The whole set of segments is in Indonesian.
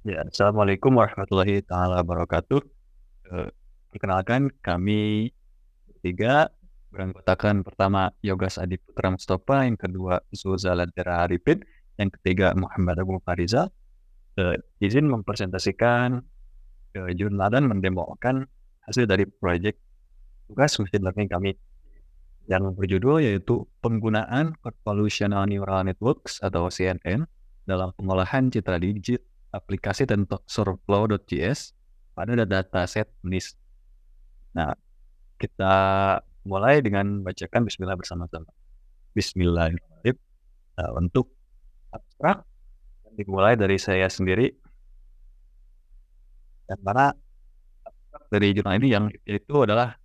Ya, Assalamualaikum warahmatullahi taala wabarakatuh. Perkenalkan kami bertiga beranggotakan pertama Yogas Adi Putra Mustafa, yang kedua Zulzala Dara Arifin, yang ketiga Muhammad Abu Fariza. Izin mempresentasikan jurnal dan mendemokan hasil dari proyek tugas machine learning kami yang berjudul yaitu penggunaan Convolutional Neural Networks atau CNN dalam pengolahan citra digit aplikasi TensorFlow.js pada dataset NIST. Nah, kita mulai dengan bacakan Bismillah bersama-sama. Bismillahirrahmanirrahim. Nah, untuk abstrak dimulai dari saya sendiri, dan mana abstrak dari jurnal ini yang itu adalah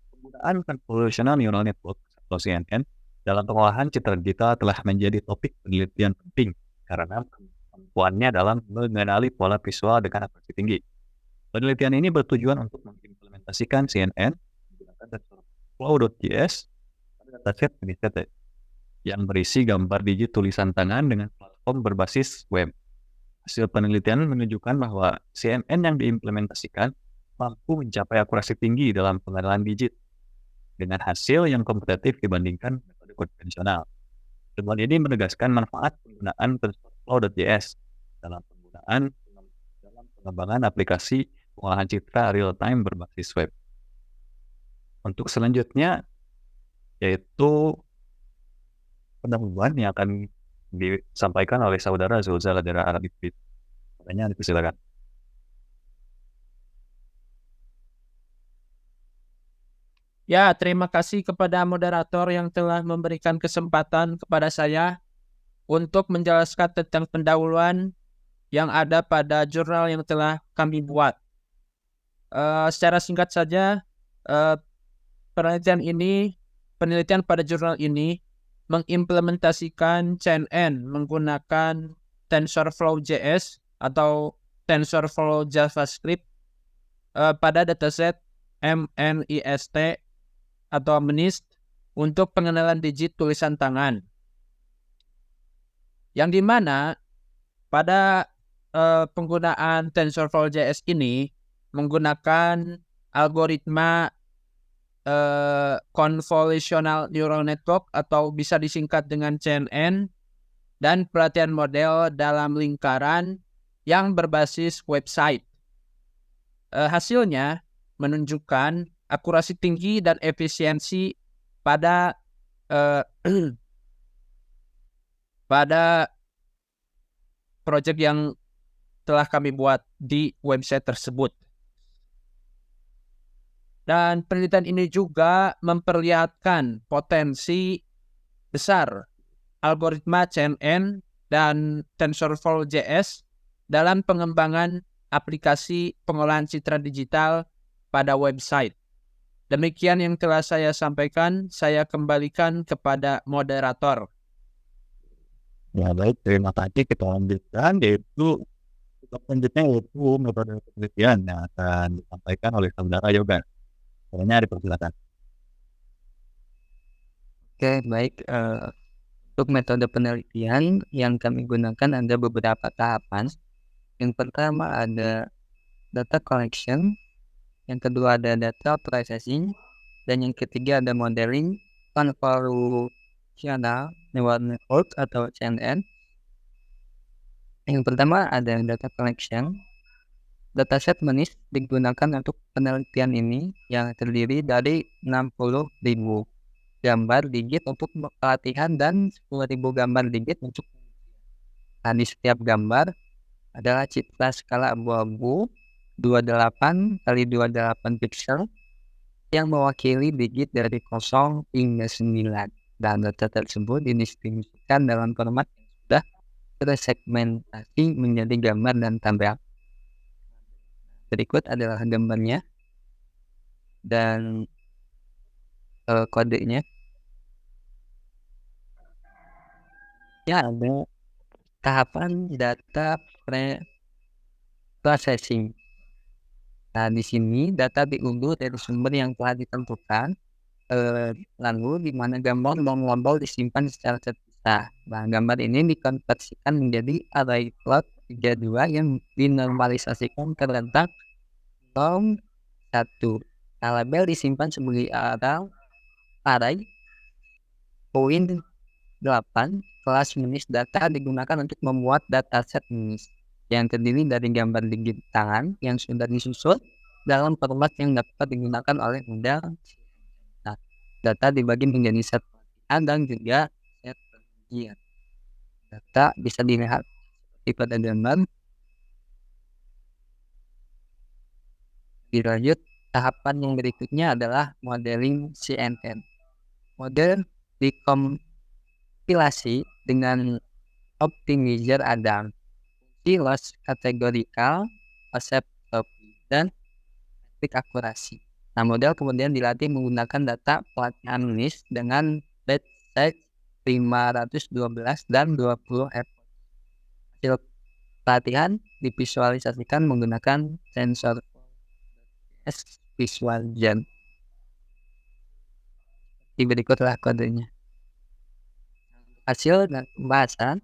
penggunaan Convolutional Neural Network atau CNN dalam pengolahan citra digital telah menjadi topik penelitian penting karena kemampuannya dalam mengenali pola visual dengan akurasi tinggi. Penelitian ini bertujuan untuk mengimplementasikan CNN menggunakan TensorFlow.js pada dataset NIST yang berisi gambar digit tulisan tangan dengan platform berbasis web. Hasil penelitian menunjukkan bahwa CNN yang diimplementasikan mampu mencapai akurasi tinggi dalam pengenalan digit dengan hasil yang kompetitif dibandingkan metode konvensional. Temuan ini menegaskan manfaat penggunaan TensorFlow.js dalam pengembangan aplikasi pengolahan citra real-time berbasis web. Untuk selanjutnya, yaitu pendahuluan yang akan disampaikan oleh saudara Zulzala Dara Arifin. Pertanyaan dipersilakan. Ya, terima kasih kepada moderator yang telah memberikan kesempatan kepada saya untuk menjelaskan tentang pendahuluan yang ada pada jurnal yang telah kami buat. Secara singkat saja, eh, penelitian pada jurnal ini mengimplementasikan CNN menggunakan TensorFlow.js atau TensorFlow JavaScript pada dataset MNIST atau MNIST untuk pengenalan digit tulisan tangan. Yang dimana pada penggunaan TensorFlow.js ini menggunakan algoritma Convolutional Neural Network atau bisa disingkat dengan CNN dan pelatihan model dalam lingkaran yang berbasis website. Hasilnya menunjukkan akurasi tinggi dan efisiensi pada pada proyek yang telah kami buat di website tersebut. Dan penelitian ini juga memperlihatkan potensi besar algoritma CNN dan TensorFlow.js dalam pengembangan aplikasi pengolahan citra digital pada website. Demikian yang telah saya sampaikan, saya kembalikan kepada moderator. Ya, baik, terima kasih. Kita lanjutkan, yaitu selanjutnya yaitu metode penelitian yang akan disampaikan oleh saudara Yoga. Pertanyaan dipersilakan. Oke, baik. Untuk metode penelitian yang kami gunakan ada beberapa tahapan. Yang pertama ada data collection, yang kedua ada data processing, dan yang ketiga ada modeling convolutional neural network atau CNN. Yang pertama ada data collection. Dataset MNIST digunakan untuk penelitian ini yang terdiri dari 60.000 gambar digit untuk pelatihan dan 10.000 gambar digit untuk di setiap gambar adalah citra skala abu-abu 28 kali 28 pixel yang mewakili digit dari 0 hingga 9, dan data tersebut didistribusikan dalam format yang sudah tersegmentasi menjadi gambar dan tabel. Berikut adalah gambarnya dan kodenya. Ya, ada tahapan data processing. Nah, di sini data diunduh dari sumber yang telah ditentukan, lalu di mana gambar dan label disimpan secara terpisah. Nah, gambar ini dikonversikan menjadi array plot 32 yang dinormalisasikan ke rentang norm 1. Nah, label disimpan sebagai array poin 8 kelas minus data digunakan untuk membuat dataset minus yang terdiri dari gambar digit tangan yang sudah disusun dalam format yang dapat digunakan oleh model. Nah, data dibagi menjadi set pelatihan dan juga set pengujian. Data bisa dilihat seperti pada gambar. Dilanjut, tahapan yang berikutnya adalah modeling CNN. Model dikompilasi dengan optimizer Adam, loss categorical, acceptability, dan metrik akurasi. Nah, model kemudian dilatih menggunakan data pelatihan list dengan batch size 512 dan 20 effort. Hasil pelatihan divisualisasikan menggunakan sensor Visual Gen. Di berikutlah kodenya. Hasil dan pembahasan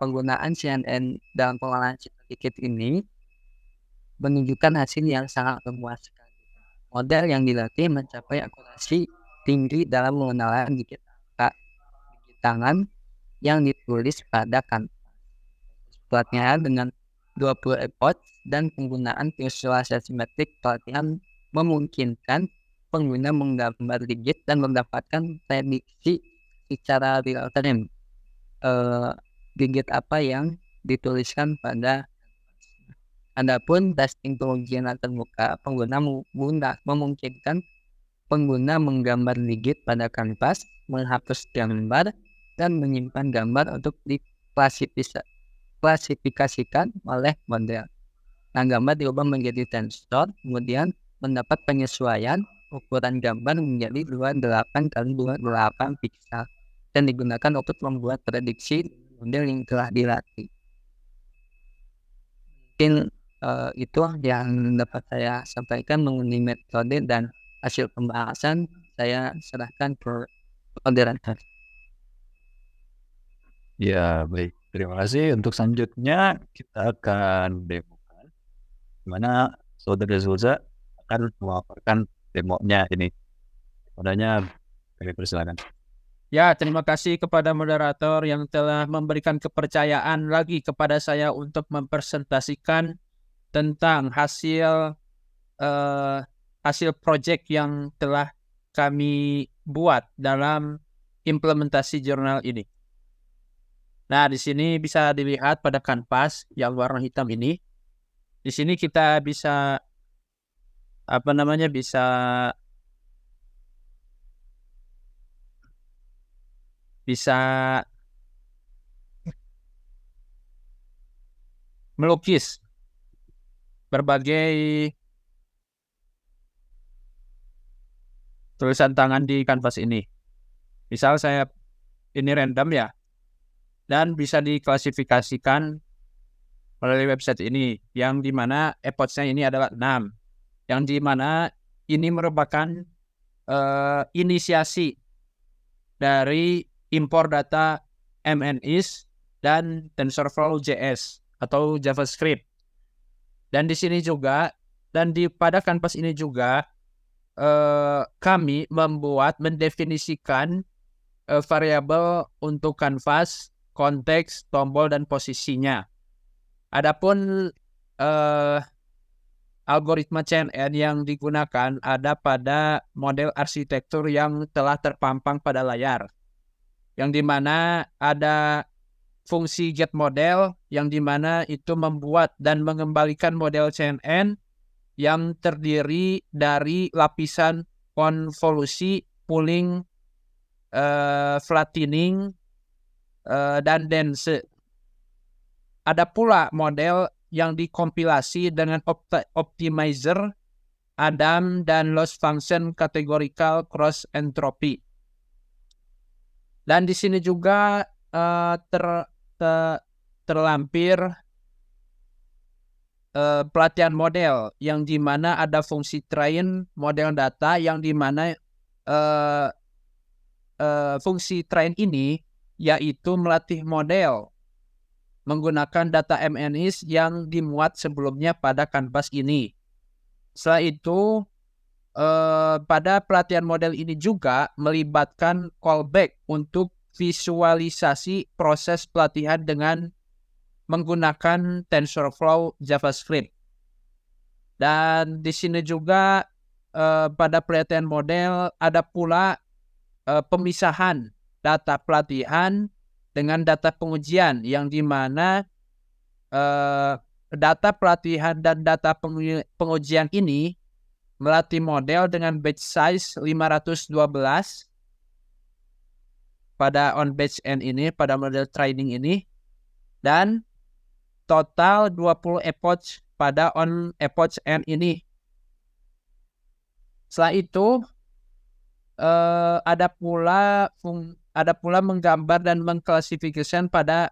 penggunaan CNN dalam pengolahan citra dikit ini menunjukkan hasil yang sangat memuaskan. Model yang dilatih mencapai akurasi tinggi dalam mengenalkan digit tangan yang ditulis pada kanvas. Pelatihan dengan 20 effort dan penggunaan visualisasi metrik pelatihan memungkinkan pengguna menggambar digit dan mendapatkan prediksi secara real time digit apa yang dituliskan pada. Adapun testing pengujian terbuka, pengguna memungkinkan pengguna menggambar digit pada kanvas, menghapus gambar, dan menyimpan gambar untuk diklasifikasikan oleh model. Nah, gambar diubah menjadi tensor, kemudian mendapat penyesuaian ukuran gambar menjadi 28 x 28 piksel dan digunakan untuk membuat prediksi model yang telah dilatih. Mungkin itu yang dapat saya sampaikan mengenai metode dan hasil pembahasan. Saya serahkan ke moderator. Ya, baik. Terima kasih. Untuk selanjutnya kita akan demokan dimana Saudara Zulza akan memaparkan demonya ini. Modalnya kami persilakan. Ya, terima kasih kepada moderator yang telah memberikan kepercayaan lagi kepada saya untuk mempresentasikan tentang hasil project yang telah kami buat dalam implementasi jurnal ini. Nah, di sini bisa dilihat pada kanvas yang warna hitam ini. Di sini kita bisa bisa melukis berbagai tulisan tangan di kanvas ini. Misal ini random ya, dan bisa diklasifikasikan melalui website ini, yang dimana effortnya ini adalah 6, yang dimana ini merupakan inisiasi dari impor data MNIS dan TensorFlow.js atau JavaScript. Dan di sini juga, dan pada kanvas ini juga kami mendefinisikan variabel untuk kanvas, konteks, tombol, dan posisinya. Adapun algoritma CNN yang digunakan ada pada model arsitektur yang telah terpampang pada layar, yang dimana ada fungsi getModel yang dimana itu membuat dan mengembalikan model CNN yang terdiri dari lapisan konvolusi, pooling, flattening, dan dense. Ada pula model yang dikompilasi dengan optimizer Adam dan loss function categorical cross entropy. Dan di sini juga terlampir pelatihan model yang dimana ada fungsi train model data yang dimana fungsi train ini yaitu melatih model menggunakan data MNIS yang dimuat sebelumnya pada kanvas ini. Setelah itu, pada pelatihan model ini juga melibatkan callback untuk visualisasi proses pelatihan dengan menggunakan TensorFlow JavaScript. Dan di sini juga pada pelatihan model ada pula pemisahan data pelatihan dengan data pengujian, yang dimana data pelatihan dan data pengujian ini melatih model dengan batch size 512 pada on batch N ini, pada model training ini, dan total 20 epoch pada on epoch N ini. Setelah itu ada pula menggambar dan mengklasifikasikan pada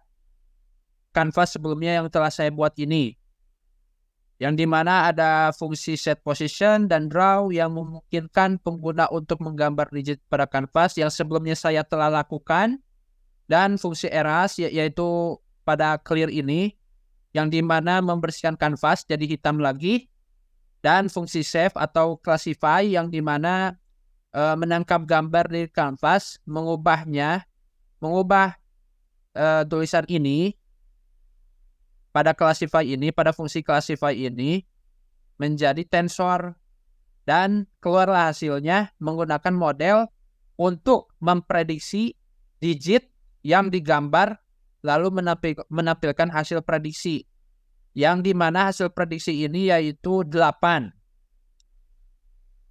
kanvas sebelumnya yang telah saya buat ini, yang dimana ada fungsi set position dan draw yang memungkinkan pengguna untuk menggambar digit pada kanvas yang sebelumnya saya telah lakukan, dan fungsi erase yaitu pada clear ini, yang dimana membersihkan kanvas jadi hitam lagi, dan fungsi save atau classify yang dimana menangkap gambar di kanvas, mengubah tulisan ini pada classify ini, pada fungsi classify ini menjadi tensor, dan keluarlah hasilnya menggunakan model untuk memprediksi digit yang digambar lalu menampilkan hasil prediksi, yang dimana hasil prediksi ini yaitu 8.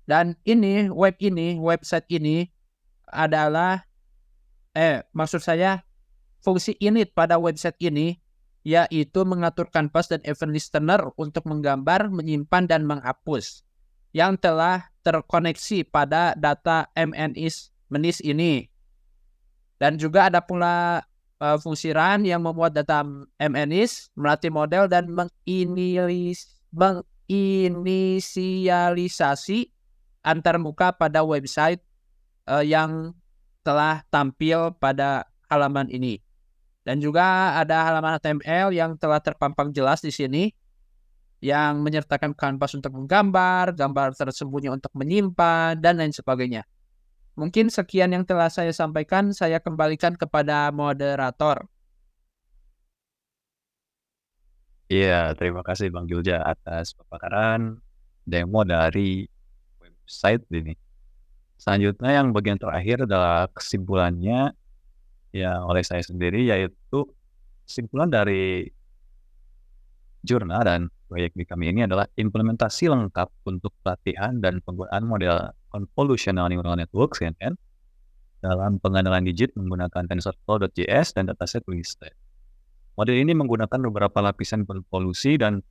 Dan website ini adalah fungsi init pada website ini yaitu mengatur kanvas dan event listener untuk menggambar, menyimpan, dan menghapus yang telah terkoneksi pada data MNIS ini. Dan juga ada pula fungsi run yang memuat data MNIS, melatih model, dan menginisialisasi antarmuka pada website yang telah tampil pada halaman ini. Dan juga ada halaman HTML yang telah terpampang jelas di sini, yang menyertakan kanvas untuk menggambar, gambar tersembunyi untuk menyimpan, dan lain sebagainya. Mungkin sekian yang telah saya sampaikan, saya kembalikan kepada moderator. Iya, terima kasih Bang Julja atas pemaparan demo dari website ini. Selanjutnya yang bagian terakhir adalah kesimpulannya ya oleh saya sendiri, yaitu kesimpulan dari jurnal dan proyek di kami ini adalah implementasi lengkap untuk pelatihan dan penggunaan model Convolutional Neural Network CNN dalam pengenalan digit menggunakan TensorFlow.js dan dataset Winstead. Model ini menggunakan beberapa lapisan konvolusi dan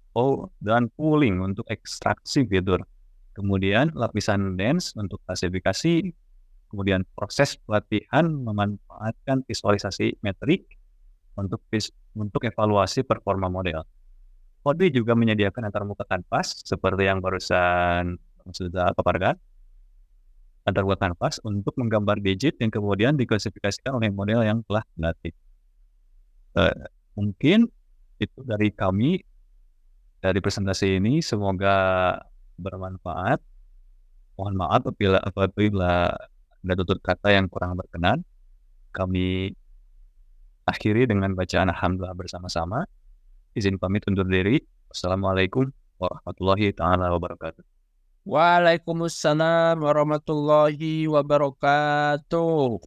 pooling untuk ekstraksi fitur. Kemudian lapisan dense untuk klasifikasi. Kemudian proses pelatihan memanfaatkan visualisasi metrik untuk evaluasi performa model. Kode juga menyediakan antarmuka kanvas seperti yang barusan sudah paparkan. Antarmuka kanvas untuk menggambar digit yang kemudian diklasifikasikan oleh model yang telah dilatih. Mungkin itu dari kami dari presentasi ini, semoga bermanfaat. Mohon maaf apabila ada tutur kata yang kurang berkenan. Kami akhiri dengan bacaan alhamdulillah bersama-sama. Izin pamit undur diri. Wassalamualaikum warahmatullahi taala wabarakatuh. Waalaikumsalam warahmatullahi wabarakatuh.